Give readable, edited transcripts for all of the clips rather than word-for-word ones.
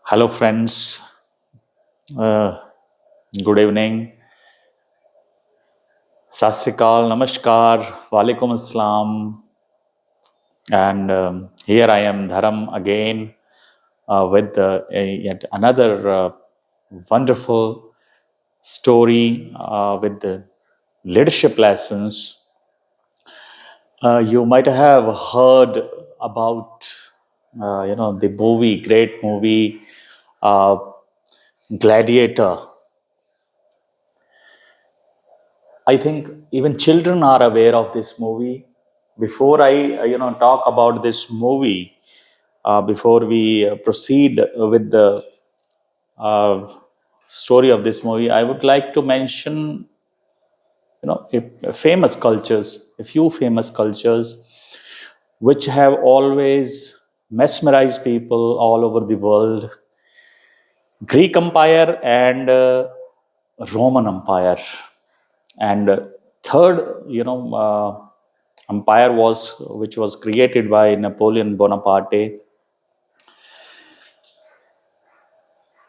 Hello, friends. Uh, Good evening. Sat Sri Akal, Namaskar, Walaikum Assalam. And here I am, Dharam, again with yet another wonderful story with the leadership lessons. You might have heard about, the great movie, uh, Gladiator. I think even children are aware of this movie. Before I, talk about this movie, before we proceed with the uh, story of this movie, I would like to mention, famous cultures, a few famous cultures, which have always mesmerized people all over the world: Greek Empire and Roman Empire. And third, empire was which was created by Napoleon Bonaparte.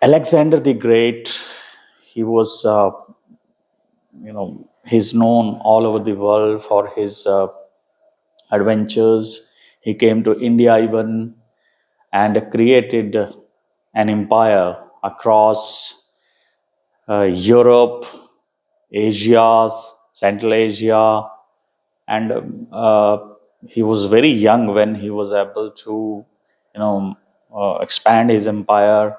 Alexander the Great. He was, he's known all over the world for his adventures. He came to India even and created an empire across Europe, Asia, Central Asia, and he was very young when he was able to, expand his empire.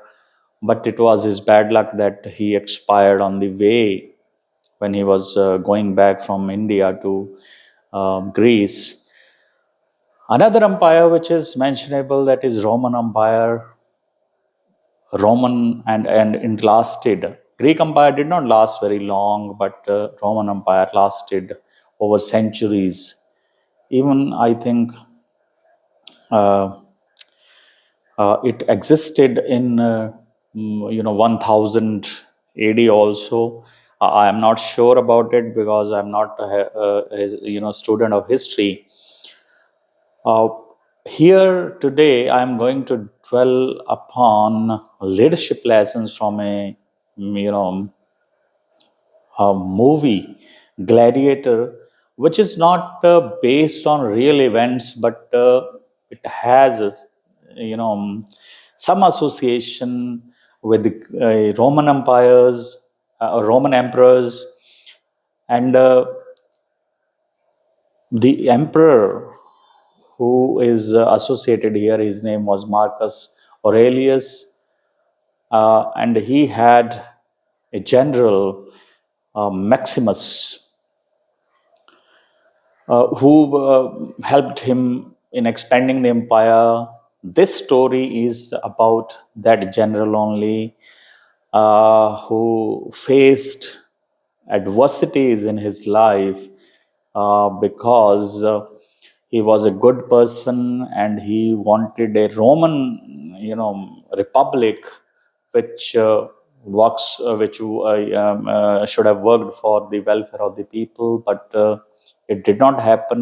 But it was his bad luck that he expired on the way when he was going back from India to Greece. Another empire which is mentionable, that is Roman Empire. Roman and it lasted. Greek Empire did not last very long, but Roman Empire lasted over centuries. Even I think uh, it existed in 1000 AD also. I am not sure about it because I'm not a student of history. Uh, Here today, I am going to dwell upon leadership lessons from a movie, Gladiator, which is not based on real events, but it has, some association with the Roman empires, Roman emperors, and the emperor who is associated here. His name was Marcus Aurelius, and he had a general, Maximus, who helped him in expanding the empire. This story is about that general only, who faced adversities in his life because he was a good person and he wanted a Roman, republic which should have worked for the welfare of the people, but it did not happen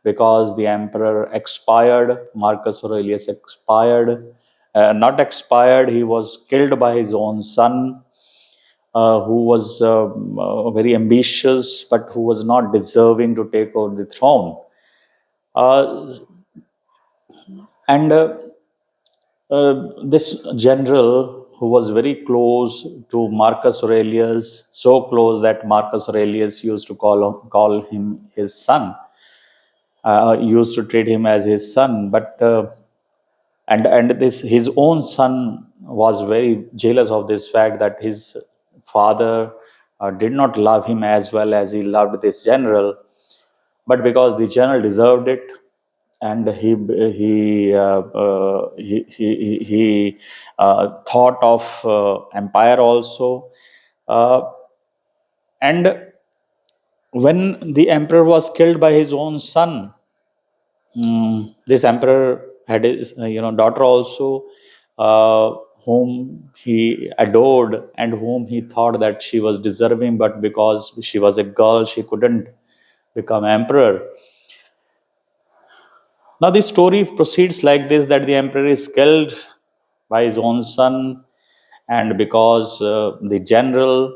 because the emperor expired. Marcus Aurelius expired. Not expired, he was killed by his own son, who was very ambitious but who was not deserving to take over the throne. Uh, and This general, who was very close to Marcus Aurelius, so close that Marcus Aurelius used to call him his son, used to treat him as his son, but and this his own son was very jealous of this fact that his father did not love him as well as he loved this general. But because the general deserved it, and he thought of empire also, uh, and when the emperor was killed by his own son, this emperor had his daughter also, whom he adored and whom he thought that she was deserving, but because she was a girl, she couldn't become emperor. Now the story proceeds like this: that the emperor is killed, by his own son, and because the general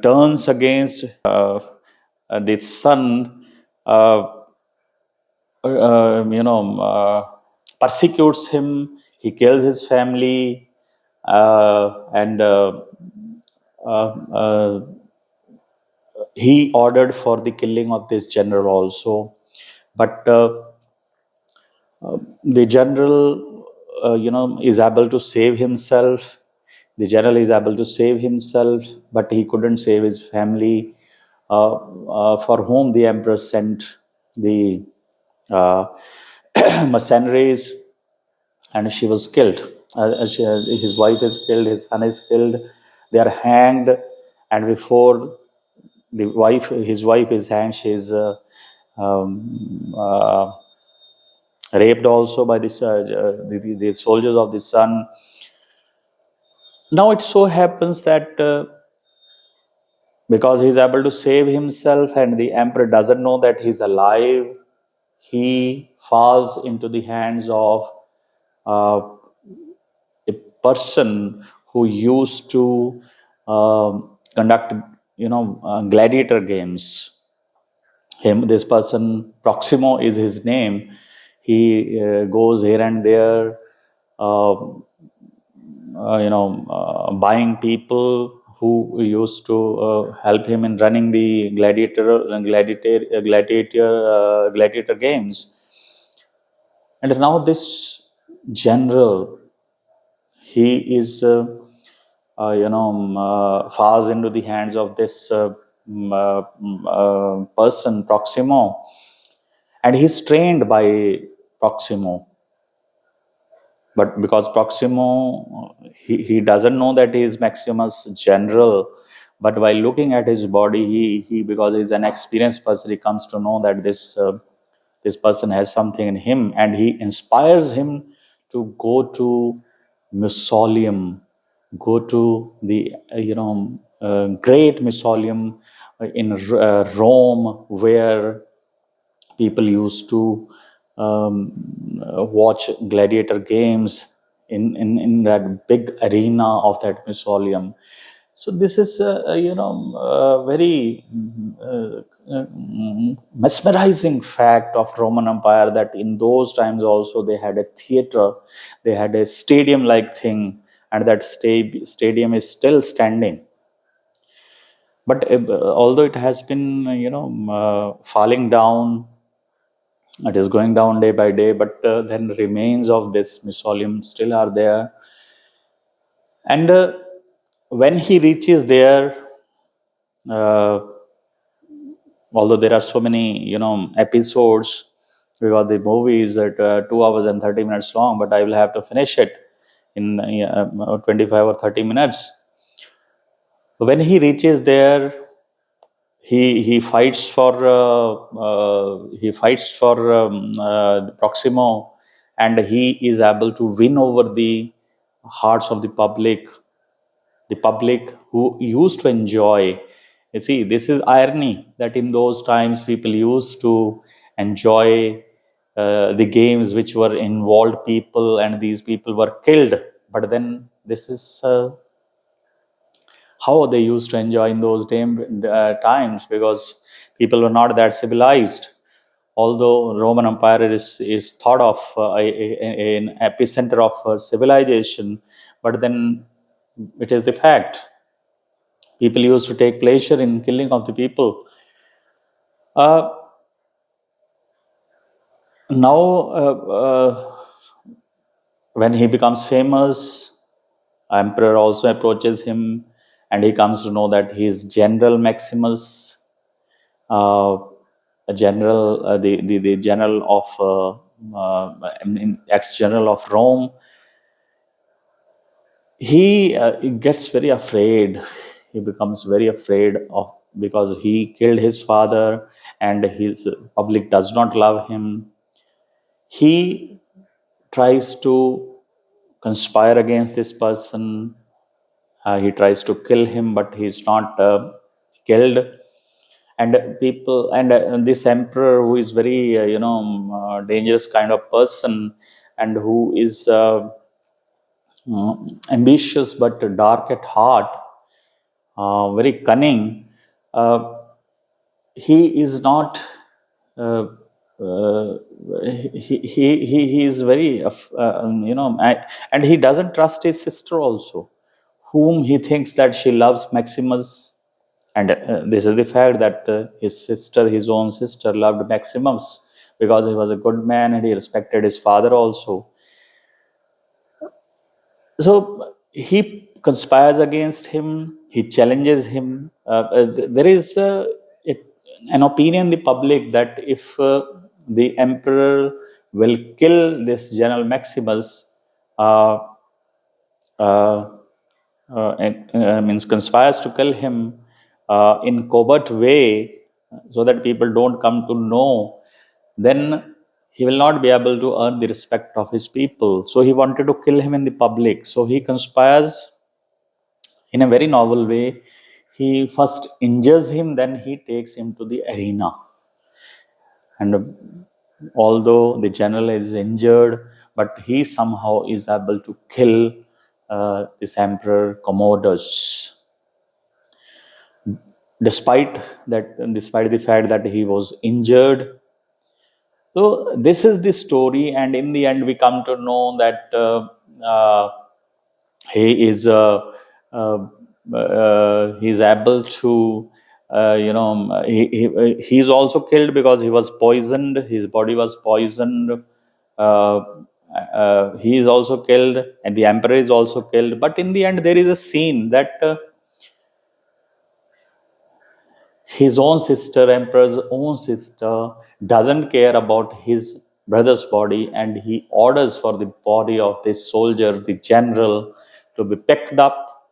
turns against the son, uh, persecutes him, he kills his family, and uh, uh, he ordered for the killing of this general also. But the general, is able to save himself. The general is able to save himself, but he couldn't save his family, for whom the emperor sent the uh, mercenaries, and she was killed. His wife is killed, his son is killed, they are hanged, and before his wife is hanged, she is um, raped also by the soldiers of the sun. Now it so happens that because he's able to save himself and the emperor doesn't know that he's alive, he falls into the hands of uh, a person who used to conduct, gladiator games. This person, Proximo is his name. He goes here and there, uh, buying people who used to help him in running the gladiator games. And now this general, he is falls into the hands of this person, Proximo, and he's trained by Proximo. But because Proximo, he doesn't know that he is Maximus general, but while looking at his body, he because he's an experienced person, he comes to know that this person has something in him, and he inspires him to go to mausoleum, go to the great mausoleum in Rome, where people used to watch gladiator games in that big arena of that mausoleum. So this is very mesmerizing fact of Roman Empire, that in those times also they had a theater, they had a stadium like thing, and that stadium is still standing. But although it has been falling down, it is going down day by day, but then remains of this mausoleum still are there. And when he reaches there, uh, although there are so many episodes, because the movie is at 2 hours and 30 minutes long, but I will have to finish it in 25 or 30 minutes. When he reaches there, he fights for Proximo, and he is able to win over the hearts of the public who used to enjoy. You see, this is irony, that in those times people used to enjoy the games which were involved people, and these people were killed. But then this is how they used to enjoy in those times, because people were not that civilized. Although Roman Empire is thought of an epicenter of civilization, but then it is the fact. People used to take pleasure in killing of the people. Uh, Now, when he becomes famous, emperor also approaches him, and he comes to know that he is General Maximus, a general, the general of ex-general of Rome. He gets very afraid. He becomes very afraid of, because he killed his father, and his public does not love him. He tries to conspire against this person. He tries to kill him, but he's not killed. And people, and this emperor, who is very dangerous kind of person, and who is ambitious but dark at heart, very cunning, uh, he is not. Uh, he is very and he doesn't trust his sister also, whom he thinks that she loves Maximus. And this is the fact that his own sister, loved Maximus because he was a good man and he respected his father also. So he conspires against him, he challenges him. There is an opinion in the public that if the emperor will kill this General Maximus, uh, uh, means conspires to kill him in covert way, so that people don't come to know, then he will not be able to earn the respect of his people. So he wanted to kill him in the public. So he conspires in a very novel way. He first injures him, then he takes him to the arena. And although the general is injured, but he somehow is able to kill this Emperor Commodus. Despite the fact that he was injured. So this is the story, and in the end, we come to know that he is uh, he's able to he's also killed because he was poisoned. His body was poisoned. Uh, he is also killed, and the emperor is also killed. But in the end, there is a scene that. His own sister, emperor's own sister, doesn't care about his brother's body, and he orders for the body of this soldier, the general, to be picked up.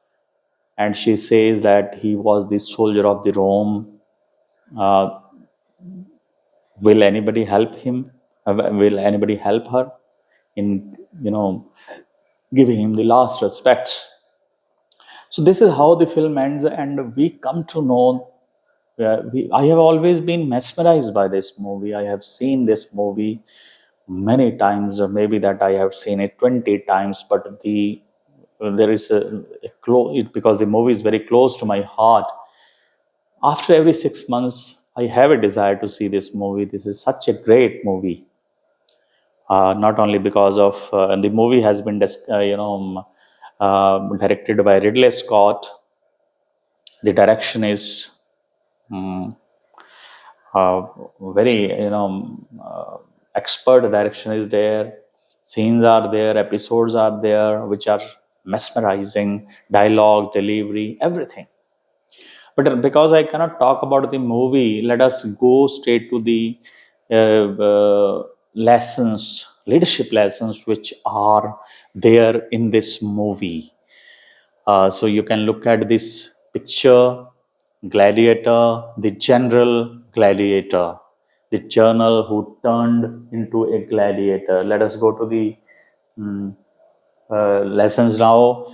And she says that he was the soldier of the Rome. Uh, will anybody help him? Will anybody help her in giving him the last respects? So this is how the film ends, and we come to know. I have always been mesmerized by this movie. I have seen this movie many times, or maybe that I have seen it 20 times. But there is because the movie is very close to my heart. After every 6 months, I have a desire to see this movie. This is such a great movie. Not only because of the movie has been directed by Ridley Scott. The direction is uh, very expert direction is there. Scenes are there, episodes are there, which are mesmerizing. Dialogue, delivery, everything. But because I cannot talk about the movie, let us go straight to the lessons, leadership lessons, which are there in this movie. So you can look at this picture: Gladiator, the general Gladiator, the general who turned into a gladiator. Let us go to the lessons now.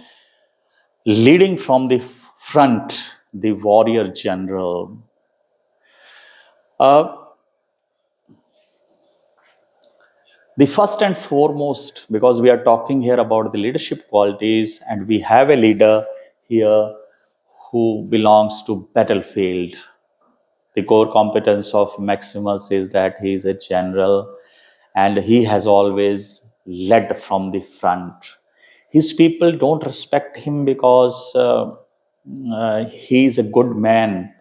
Leading from the front, the warrior general. Uh, the first and foremost, because we are talking here about the leadership qualities, and we have a leader here who belongs to battlefield. The core competence of Maximus is that he is a general, and he has always led from the front. His people don't respect him because he is a good man.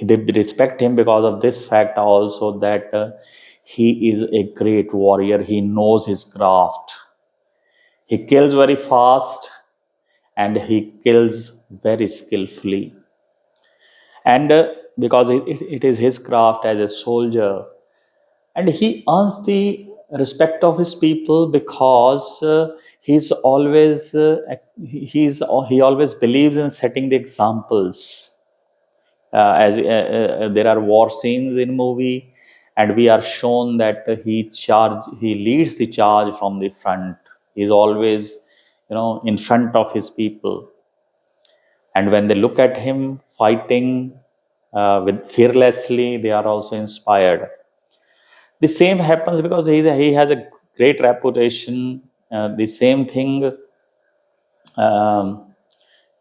They respect him because of this fact also, that he is a great warrior. He knows his craft. He kills very fast, and he kills very skillfully. And because it is his craft as a soldier, and he earns the respect of his people because he always believes in setting the examples. As there are war scenes in movie, and we are shown that he leads the charge from the front. He's always in front of his people, and when they look at him fighting with fearlessly, they are also inspired. The same happens because he has a great reputation. The same thing, um,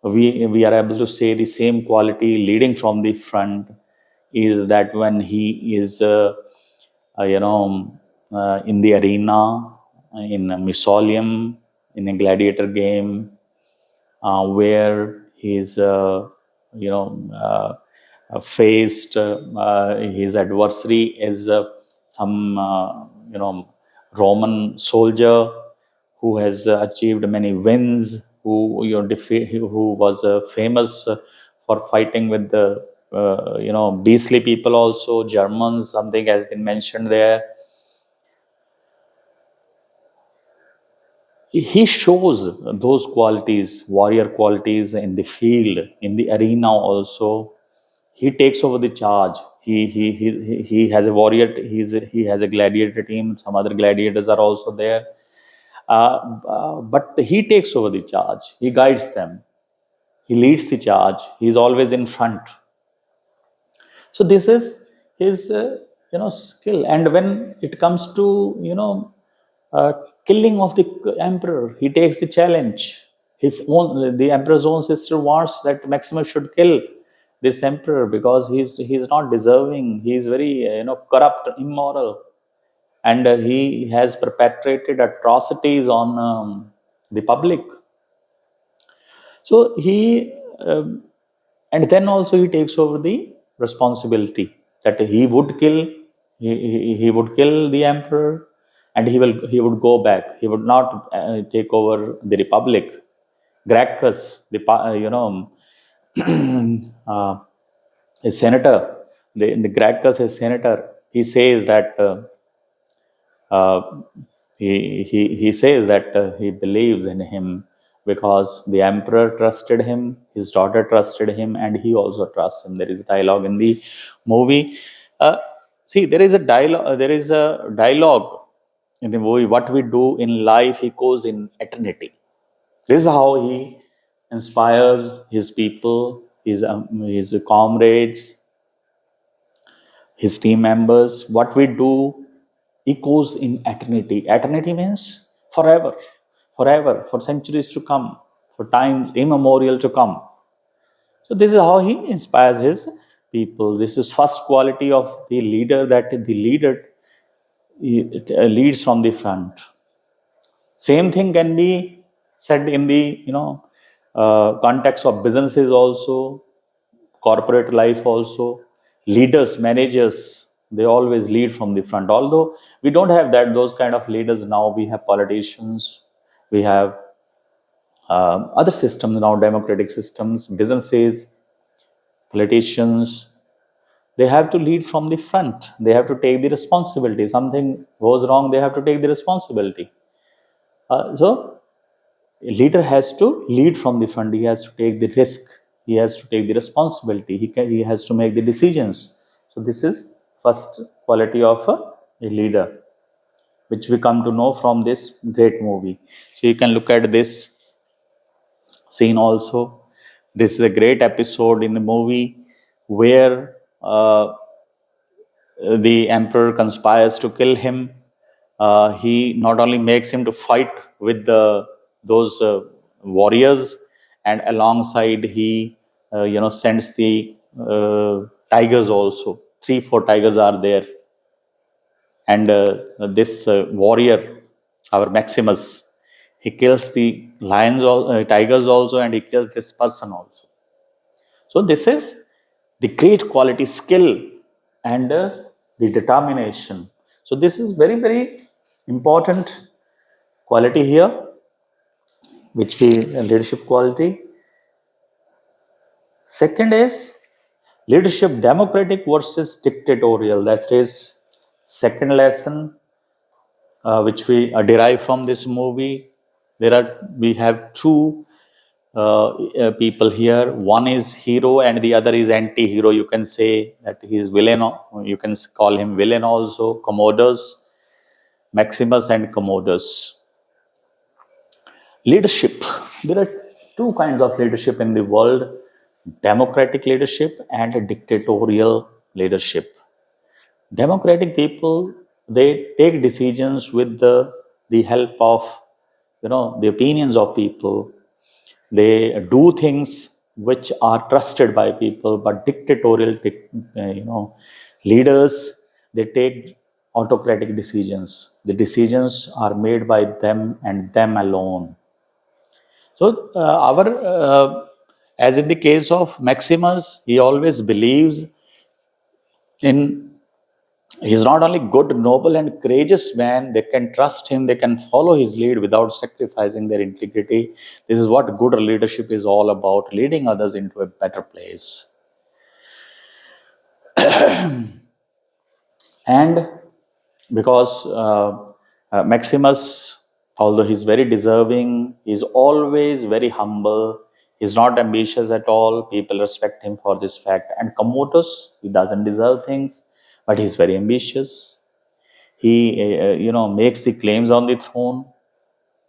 we are able to say the same quality leading from the front is that when he is in the arena, in a mausoleum, in a gladiator game, where he's faced his adversary as some Roman soldier who has achieved many wins, who was famous for fighting with the beastly people, also Germans. Something has been mentioned there. He shows those qualities, warrior qualities, in the field, in the arena also. He takes over the charge. He has a warrior. He has a gladiator team. Some other gladiators are also there, but he takes over the charge. He guides them. He leads the charge. He is always in front. So this is his skill. And when it comes to uh, killing of the emperor, he takes the challenge. The emperor's own sister wants that Maximus should kill this emperor because he's not deserving. He's very corrupt, immoral, and he has perpetrated atrocities on the public. So and then also he takes over the responsibility that he would kill the emperor, and he would go back. He would not take over the republic. Gracchus, uh, a senator, the Gracchus, a senator, he says that. Uh, he says that he believes in him because the emperor trusted him, his daughter trusted him, and he also trusts him. There is a dialogue in the movie. See, there is a dialogue. There is a dialogue in the movie. What we do in life echoes in eternity. This is how he inspires his people, his comrades, his team members. What we do echoes in eternity. Eternity means forever, forever, for centuries to come, for times immemorial to come. So this is how he inspires his people. This is first quality of the leader, that the leader leads from the front. Same thing can be said in the context of businesses also, corporate life also. Leaders, managers, they always lead from the front. Although we don't have those kind of leaders now. We have politicians, we have other systems now, democratic systems. Businesses, politicians, they have to lead from the front. They have to take the responsibility. Something goes wrong, they have to take the responsibility. So a leader has to lead from the front. He has to take the risk. He has to take the responsibility. He has to make the decisions. So this is first quality of a leader, which we come to know from this great movie. So you can look at this scene also. This is a great episode in the movie where the emperor conspires to kill him. He not only makes him to fight with those warriors, and alongside he sends the tigers also. 3-4 tigers are there, and this warrior, our Maximus, he kills the tigers also, and he kills this person also. So this is the great quality, skill, and the determination. So this is very, very important quality here, which is leadership quality. Second is leadership democratic versus dictatorial. That is second lesson which we derive from this movie. We have two people here. One is hero and the other is anti-hero. You can say that he is villain. You can call him villain also. Commodus, Maximus, and Commodus. Leadership. There are two kinds of leadership in the world: democratic leadership and dictatorial leadership. Democratic people, they take decisions with the the help of the opinions of people. They do things which are trusted by people, but dictatorial leaders, they take autocratic decisions. The decisions are made by them and them alone. So as in the case of Maximus, he always believes in. He's not only good, noble, and courageous man. They can trust him. They can follow his lead without sacrificing their integrity. This is what good leadership is all about: leading others into a better place. And because Maximus, although he's very deserving, he's always very humble. He's not ambitious at all. People respect him for this fact. And Commodus, he doesn't deserve things, but he's very ambitious. He, makes the claims on the throne.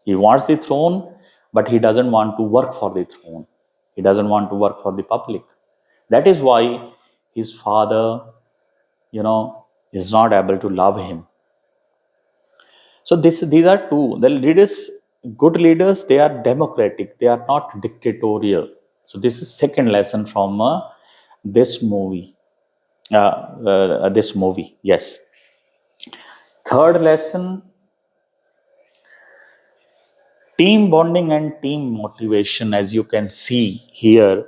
He wants the throne, but he doesn't want to work for the throne. He doesn't want to work for the public. That is why his father, is not able to love him. So these are two. The leaders, good leaders, they are democratic. They are not dictatorial. So this is second lesson from this movie. Yes. Third lesson: team bonding and team motivation. As you can see here,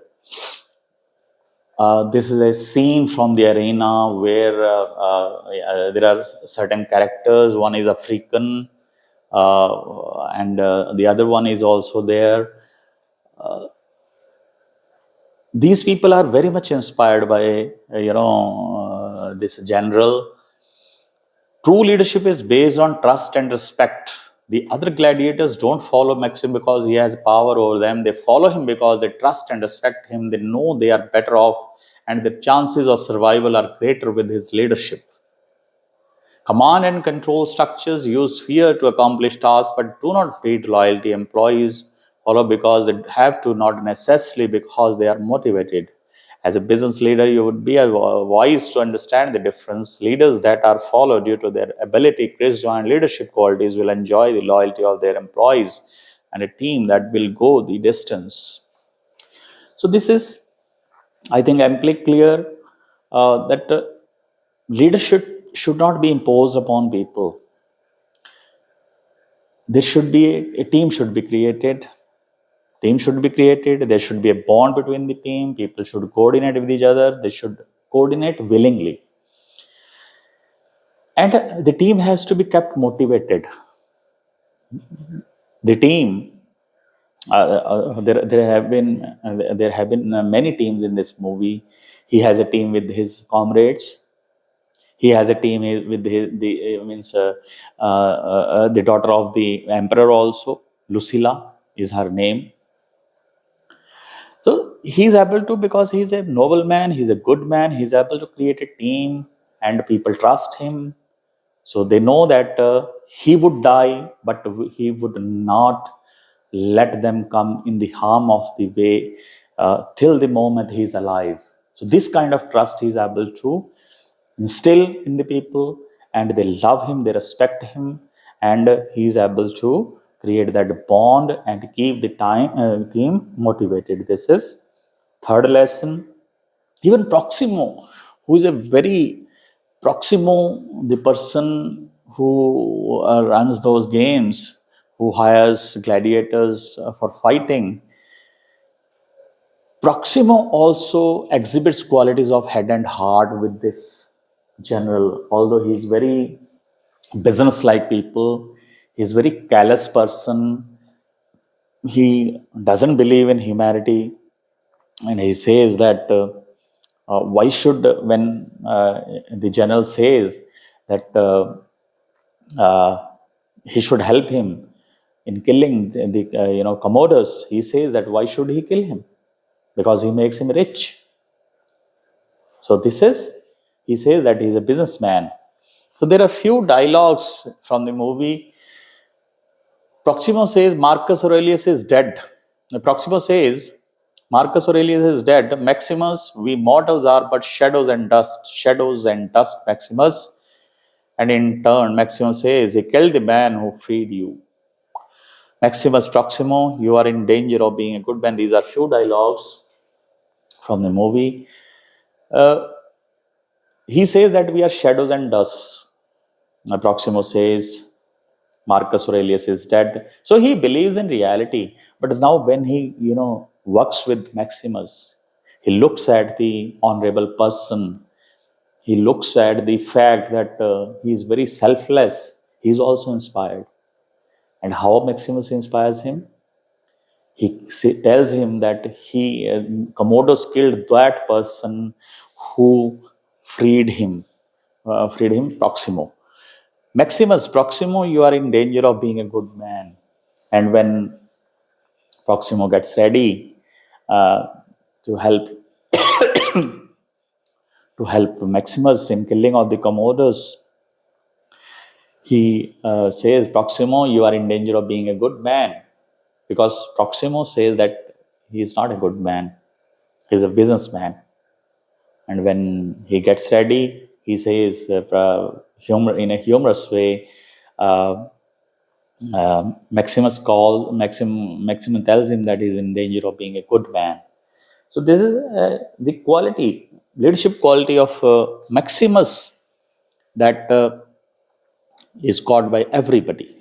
this is a scene from the arena where there are certain characters. One is African, and the other one is also there. These people are very much inspired by this general. True leadership is based on trust and respect. The other gladiators don't follow Maxim because he has power over them. They follow him because they trust and respect him. They know they are better off, and the chances of survival are greater with his leadership. Command and control structures use fear to accomplish tasks, but do not feed loyalty. Employees follow because they have to, not necessarily because they are motivated. As a business leader, you would be wise to understand the difference. Leaders that are followed due to their ability, charisma, and leadership qualities will enjoy the loyalty of their employees, and a team that will go the distance. So this is, I think, amply clear that leadership should not be imposed upon people. There should be a team should be created. Team should be created. There should be a bond between the team. People should coordinate with each other. They should coordinate willingly. And the team has to be kept motivated. The team, there have been many teams in this movie. He has a team with his comrades. He has a team with the daughter of the emperor also. Lucilla is her name. So he's able to, because he's a noble man, he's a good man, he's able to create a team and people trust him. So they know that he would die, but he would not let them come in the harm of the way till the moment he's alive. So this kind of trust he's able to instill in the people, and they love him, they respect him, and he's able to create that bond and keep the team motivated. This is third lesson. Even Proximo, who is a very Proximo, the person who runs those games, who hires gladiators for fighting, Proximo also exhibits qualities of head and heart with this general. Although he's very business-like people, he's very callous person. He doesn't believe in humanity, and he says that why should, when the general says that he should help him in killing the Commodus, he says that why should he kill him? Because he makes him rich. So he says that he's a businessman. So there are few dialogues from the movie. Proximo says Marcus Aurelius is dead. Proximo says Marcus Aurelius is dead. Maximus, we mortals are but shadows and dust. Shadows and dust, Maximus. And in turn, Maximus says, he killed the man who freed you. Maximus Proximo, you are in danger of being a good man. These are few dialogues from the movie. He says that we are shadows and dust. Proximo says Marcus Aurelius is dead. So he believes in reality. But now when he, works with Maximus, he looks at the honorable person. He looks at the fact that he is very selfless. He is also inspired. And how Maximus inspires him? He tells him that Commodus killed that person who freed him, Proximo. Maximus, Proximo, you are in danger of being a good man. And when Proximo gets ready uh, to help Maximus in killing of the Commodus, he says, Proximo, you are in danger of being a good man. Because Proximo says that he is not a good man. He is a businessman. And when he gets ready, he says, in a humorous way, Maxim tells him that he is in danger of being a good man. So this is the leadership quality of Maximus that is caught by everybody.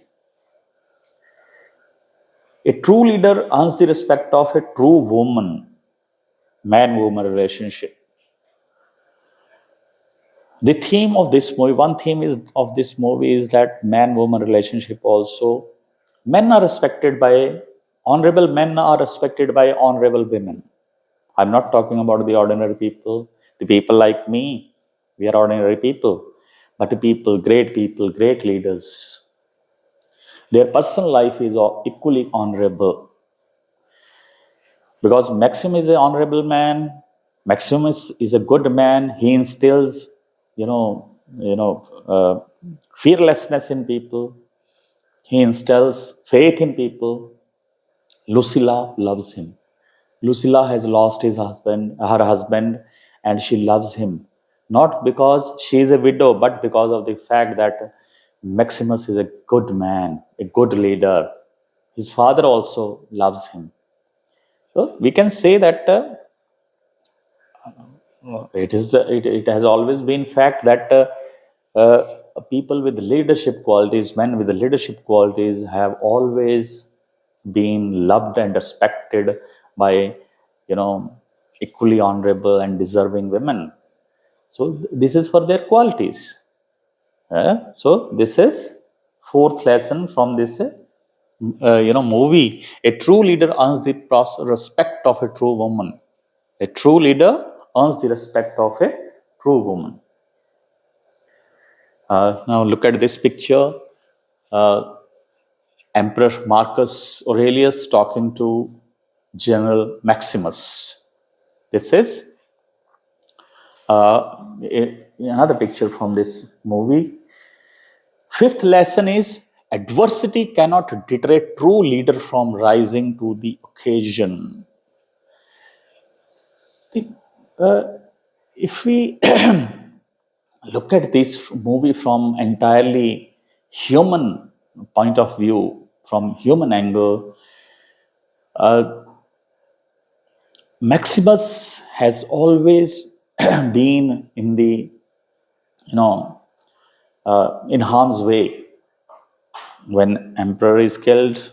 A true leader earns the respect of a true man-woman relationship. The theme of this movie, one theme of this movie is that man-woman relationship also. Honorable men are respected by honorable women. I'm not talking about the ordinary people, the people like me. We are ordinary people. But the people, great leaders, their personal life is equally honorable. Because Maximus is an honorable man, Maximus is a good man. He instills, fearlessness in people. He instills faith in people. Lucilla loves him. Lucilla has lost her husband, and she loves him. Not because she is a widow, but because of the fact that Maximus is a good man, a good leader. His father also loves him. So we can say that it has always been fact that uh, people with leadership qualities, men with leadership qualities, have always been loved and respected by equally honorable and deserving women. So this is for their qualities. So this is fourth lesson from this movie. A true leader earns the respect of a true woman. A true leader earns the respect of a true woman. Now look at this picture. Emperor Marcus Aurelius talking to General Maximus. This is another picture from this movie. Fifth lesson is adversity cannot deter a true leader from rising to the occasion. If we look at this movie from entirely human point of view, from human angle, Maximus has always been in the, in harm's way. When the emperor is killed,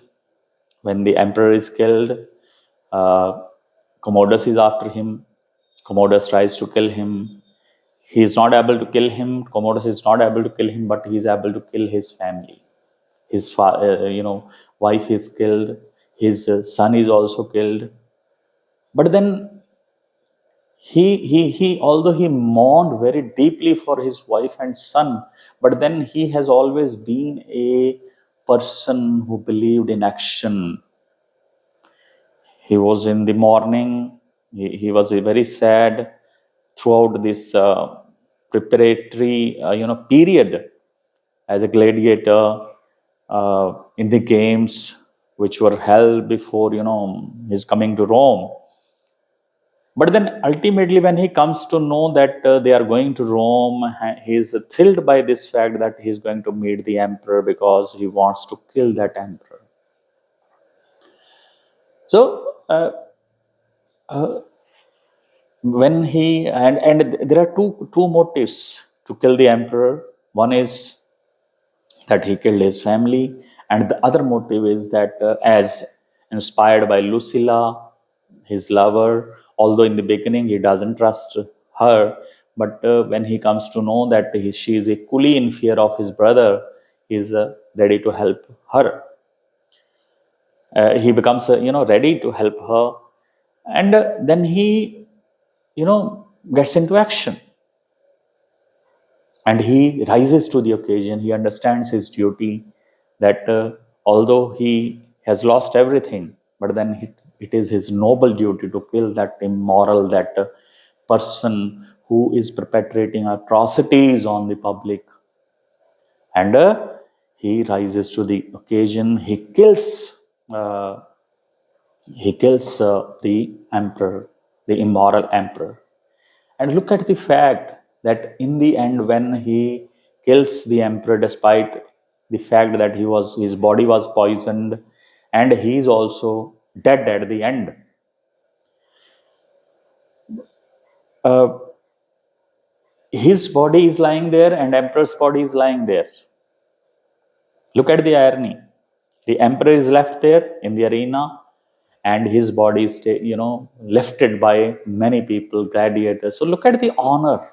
Commodus is after him. Commodus tries to kill him. He is not able to kill him. Commodus is not able to kill him, but he is able to kill his family. His wife is killed. His son is also killed. But then he although he mourned very deeply for his wife and son, but then he has always been a person who believed in action. He was in the morning. He was very sad throughout this preparatory period as a gladiator in the games which were held before his coming to Rome. But then ultimately, when he comes to know that they are going to Rome, he is thrilled by this fact that he is going to meet the emperor because he wants to kill that emperor. So when he and there are two motives to kill the emperor. One is that he killed his family, and the other motive is that as inspired by Lucilla, his lover, although in the beginning he doesn't trust her, but when he comes to know that she is equally in fear of his brother, he is ready to help her. He becomes ready to help her, and then he gets into action, and he rises to the occasion. He understands his duty, that although he has lost everything, but then it is his noble duty to kill that immoral, that person who is perpetrating atrocities on the public. And he rises to the occasion. He kills the emperor, the immoral emperor. And look at the fact that in the end, when he kills the emperor, despite the fact that his body was poisoned, and he is also dead at the end, uh, his body is lying there, and emperor's body is lying there. Look at the irony. The emperor is left there in the arena, and his body is lifted by many people, gladiators. So look at the honor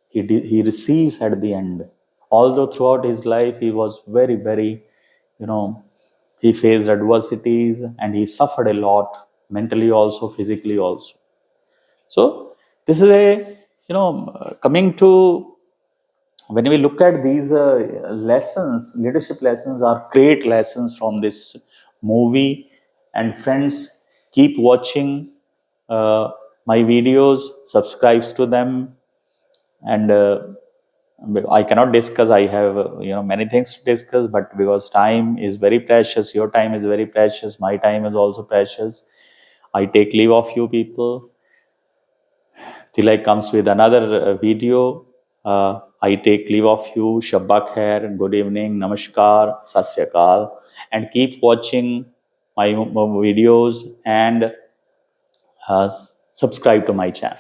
he receives at the end. Although throughout his life he was very, very, he faced adversities and he suffered a lot, mentally also, physically also. So this is coming to, when we look at these lessons, leadership lessons are great lessons from this movie. And friends, keep watching my videos, subscribes to them, and I cannot discuss. I have many things to discuss, but because time is very precious, your time is very precious, my time is also precious, I take leave of you people till I comes with another video. I take leave of you. Shabba khair, good evening, namaskar, sat sri akal, and keep watching my videos and subscribe to my channel.